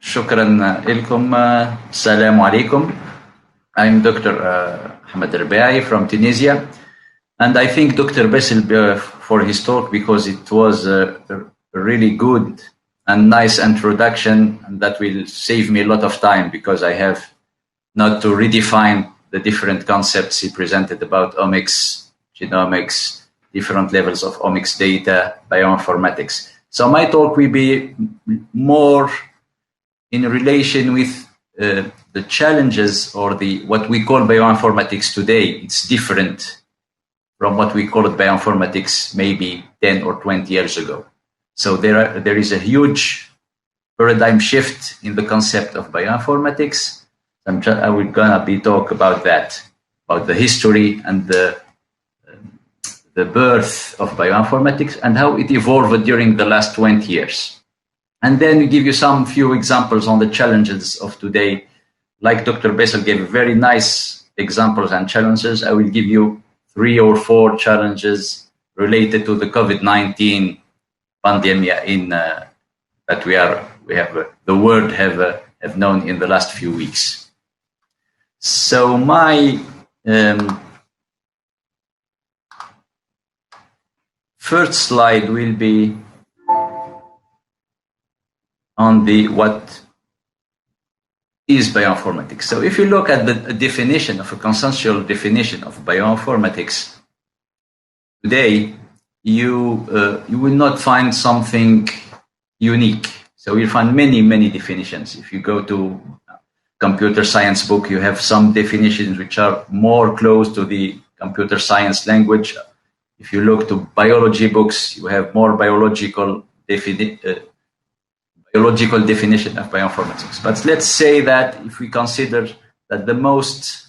شكرا لكم. السلام عليكم. I'm Dr. Ahmed Rebai from Tunisia, and I thank Dr. Bessel for his talk because it was a really good and nice introduction, and that will save me a lot of time because I have not to redefine the different concepts he presented about omics, genomics, different levels of omics data, bioinformatics. So my talk will be more in relation with the challenges or what we call bioinformatics today. It's different from what we called bioinformatics maybe 10 or 20 years ago. So there is a huge paradigm shift in the concept of bioinformatics. I will gonna be talk about that, about the history and the birth of bioinformatics and how it evolved during the last 20 years. And then we give you some few examples on the challenges of today. Like Dr. Bessel gave very nice examples and challenges, I will give you 3 or 4 challenges related to the COVID-19 pandemic that the world have known in the last few weeks. So my first slide will be on what is bioinformatics. So if you look at the definition of a consensual definition of bioinformatics today, you will not find something unique. So you'll find many definitions. If you go to computer science book, you have some definitions which are more close to the computer science language. If you look to biology books, you have more biological definition of bioinformatics. But let's say that if we consider that the most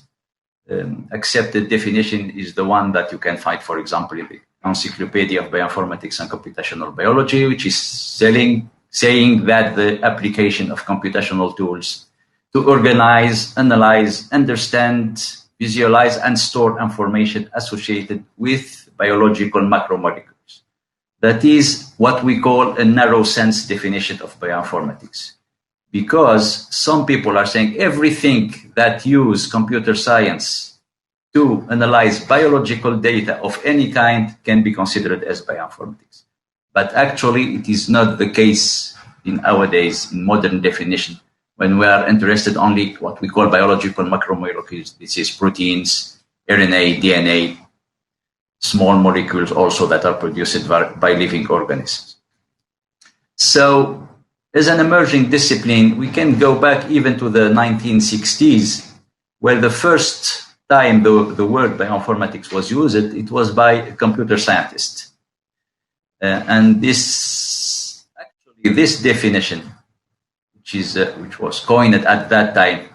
accepted definition is the one that you can find, for example, in the Encyclopedia of Bioinformatics and Computational Biology, which is saying that the application of computational tools to organize, analyze, understand, visualize, and store information associated with biological macromolecules. That is what we call a narrow sense definition of bioinformatics. Because some people are saying everything that use computer science to analyze biological data of any kind can be considered as bioinformatics. But actually, it is not the case nowadays in modern definition. When we are interested only what we call biological macromolecules, this is proteins, RNA, DNA, small molecules also that are produced by living organisms. So as an emerging discipline, we can go back even to the 1960s, where the first time the word bioinformatics was used, it was by a computer scientist. And this definition, which was coined at that time,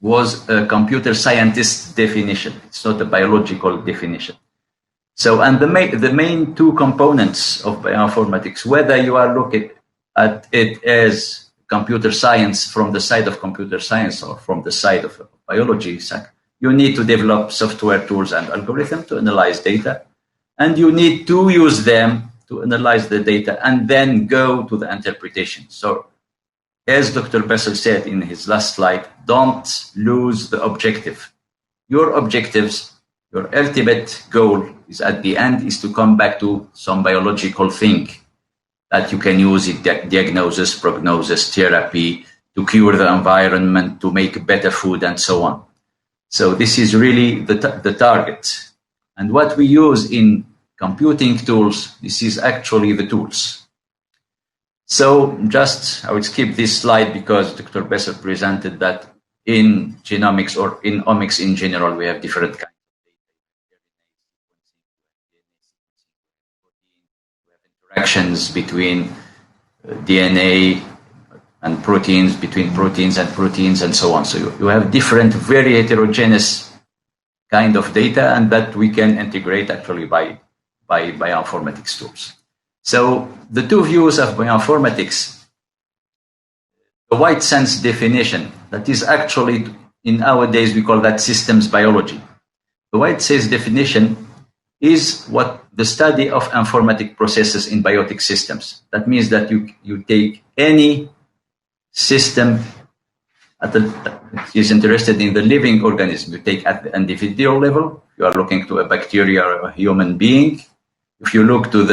was a computer scientist definition. It's not a biological definition. So, and the main 2 components of bioinformatics, whether you are looking at it as computer science from the side of computer science or from the side of biology, you need to develop software tools and algorithms to analyze data, and you need to use them to analyze the data and then go to the interpretation. So, as Dr. Bessel said in his last slide, don't lose the objective. Your objectives, your ultimate goal is at the end is to come back to some biological thing that you can use in diagnosis, prognosis, therapy, to cure the environment, to make better food, and so on. So this is really the target. And what we use in computing tools, this is actually the tools. So I would skip this slide because Dr. Bessel presented that in genomics or in omics in general, we have different kinds of interactions between DNA and proteins, between proteins and so on. So you have different, very heterogeneous kind of data, and that we can integrate actually by bioinformatics tools. So the 2 views of bioinformatics, the wide sense definition, that is actually, in nowadays we call that systems biology. The wide sense definition is what the study of informatic processes in biotic systems. That means that you take any system is interested in the living organism. You take at the individual level, you are looking to a bacteria or a human being. If you look to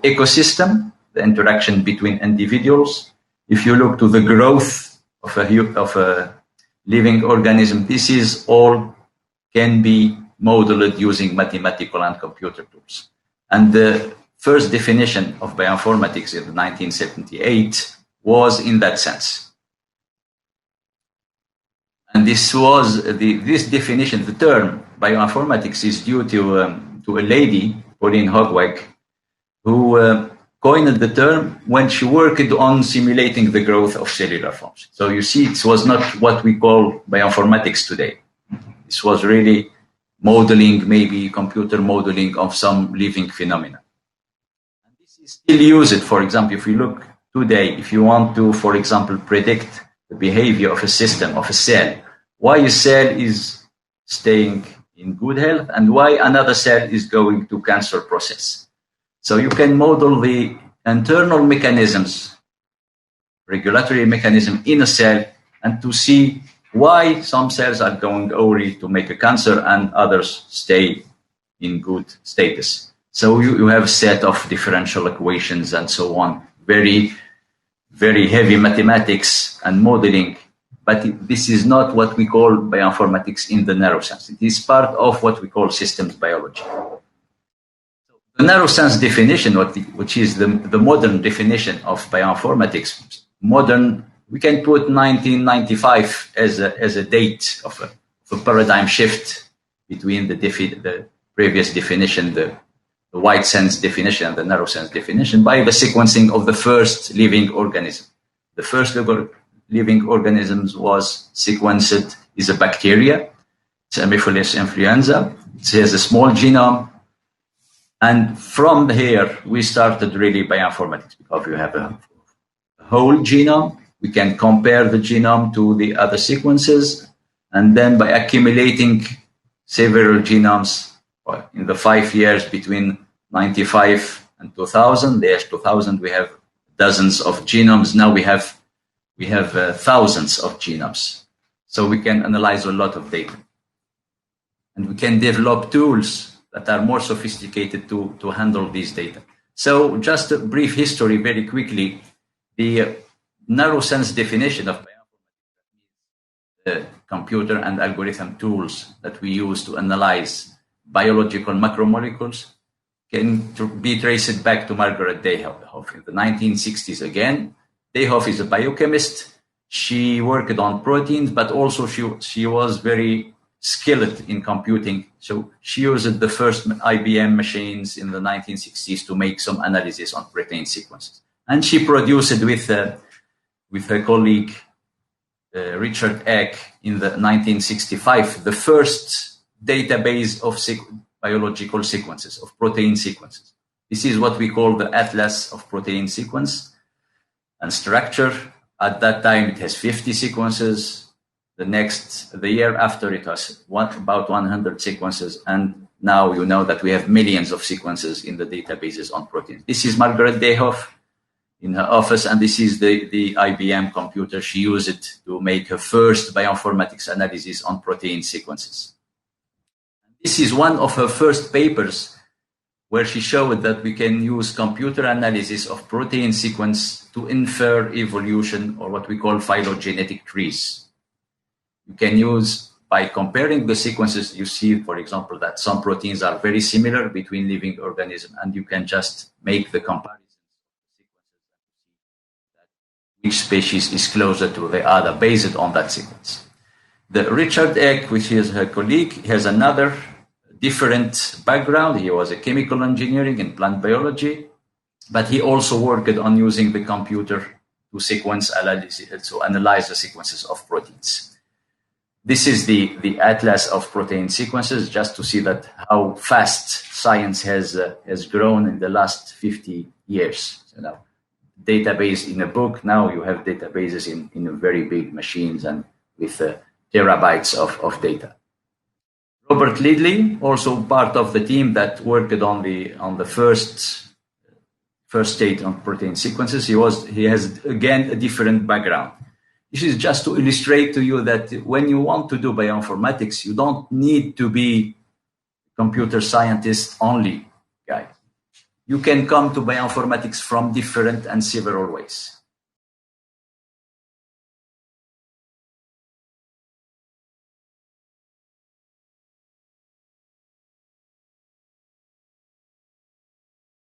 ecosystem, the interaction between individuals. If you look to the growth of a living organism, this is all can be modeled using mathematical and computer tools. And the first definition of bioinformatics in 1978 was in that sense. And this was this definition, the term bioinformatics, is due to a lady, Pauline Hogweg, who coined the term when she worked on simulating the growth of cellular forms. So you see, it was not what we call bioinformatics today. This was really modeling, maybe computer modeling of some living phenomena. And this is still used. For example, if you look today, if you want to, for example, predict the behavior of a system, of a cell, why a cell is staying in good health and why another cell is going to cancer process. So you can model the internal mechanisms, regulatory mechanism in a cell, and to see why some cells are going only to make a cancer and others stay in good status. So you have a set of differential equations and so on, very, very heavy mathematics and modeling. But this is not what we call bioinformatics in the narrow sense. It is part of what we call systems biology. The narrow sense definition, which is the modern definition of bioinformatics, modern, we can put 1995 as a date of a paradigm shift between the previous definition, the wide sense definition and the narrow sense definition, by the sequencing of the first living organism. The first living organisms was sequenced is a bacteria, it's Haemophilus influenza. It has a small genome. And from here, we started really bioinformatics because we have a whole genome. We can compare the genome to the other sequences. And then by accumulating several genomes in the 5 years between 95 and 2000, there's 2000, we have dozens of genomes. Now we have thousands of genomes. So we can analyze a lot of data. And we can develop tools that are more sophisticated to handle these data. So just a brief history very quickly. The narrow sense definition of bioinformatics, the computer and algorithm tools that we use to analyze biological macromolecules, can be traced back to Margaret Dayhoff in the 1960s again. Dayhoff is a biochemist. She worked on proteins, but also she was very skilled in computing. So she used the first IBM machines in the 1960s to make some analysis on protein sequences. And she produced with her colleague, Richard Eck, in the 1965, the first database of biological sequences, of protein sequences. This is what we call the Atlas of Protein Sequence and Structure. At that time, it has 50 sequences. The year after, it was about 100 sequences. And now you know that we have millions of sequences in the databases on proteins. This is Margaret Dayhoff in her office, and this is the IBM computer she used it to make her first bioinformatics analysis on protein sequences. This is one of her first papers where she showed that we can use computer analysis of protein sequence to infer evolution, or what we call phylogenetic trees. You can use, by comparing the sequences, you see, for example, that some proteins are very similar between living organisms, and you can just make the comparison which species is closer to the other based on that sequence. The Richard Eck, which is her colleague, has another different background. He was a chemical engineering and plant biology, but he also worked on using the computer to analyze the sequences of proteins. This is the Atlas of Protein Sequences, just to see that how fast science has grown in the last 50 years. So now, database in a book, now you have databases in very big machines and with terabytes of data. Robert Lidley, also part of the team that worked on the first first take on protein sequences. He has again a different background. This is just to illustrate to you that when you want to do bioinformatics, you don't need to be computer scientist only, guys. You can come to bioinformatics from different and several ways.